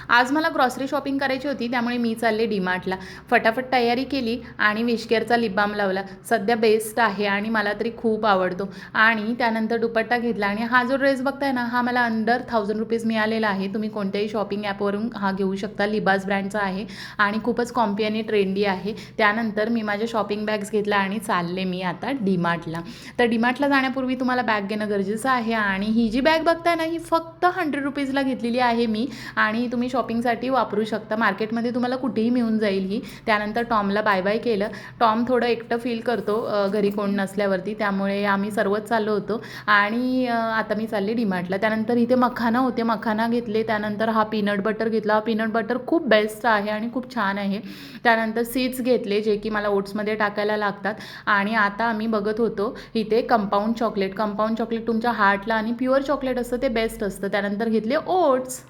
आज मला grocery shopping करायची होती, त्यामुळे मी चालले डीमार्टला. फटाफट तयारी केली आणि विशकेअरचा लिप बाम लावला. सध्या बेस्ट आहे आणि मला तरी खूप आवडतो. आणि त्यानंतर दुपट्टा घेतला आणि हा जो ड्रेस बघताय ना, हा मला अंडर 1000 रुपीज मिळालेला आहे. तुम्ही कोणत्याही शॉपिंग ॲपवरून हा घेऊ शकता. लिबास ब्रँडचा आहे आणि खूपच कॉम्पी आणि ट्रेंडी आहे. त्यानंतर मी माझ्या शॉपिंग बॅग्स घेतल्या आणि चालले मी आता डीमार्टला. तर डीमार्टला जाण्यापूर्वी तुम्हाला बॅग घेणं गरजेचं आहे. आणि ही जी बॅग बघताय ना, ही फक्त 100 रुपीजला घेतलेली आहे मी आणि तुम्ही शॉपिंगसाठी वापरू शकता. मार्केटमध्ये तुम्हाला कुठेही मिळून जाईल ही. त्यानंतर टॉमला बाय बाय केलं. टॉम थोडं एकटं फील करतो घरी कोण नसल्यावरती, त्यामुळे आम्ही सर्वच चाललो होतो आणि आता मी चालले डीमार्टला. त्यानंतर इथे मखाना होते, मखाना घेतले. त्यानंतर हा पीनट बटर घेतला. हा पीनट बटर खूप बेस्ट आहे आणि खूप छान आहे. त्यानंतर सीड्स घेतले जे की मला ओट्समध्ये टाकायला लागतात. आणि आता आम्ही बघत होतो इथे कंपाऊंड चॉकलेट तुमच्या हार्टला आणि प्युअर चॉकलेट असतं ते बेस्ट असतं. त्यानंतर घेतले ओट्स.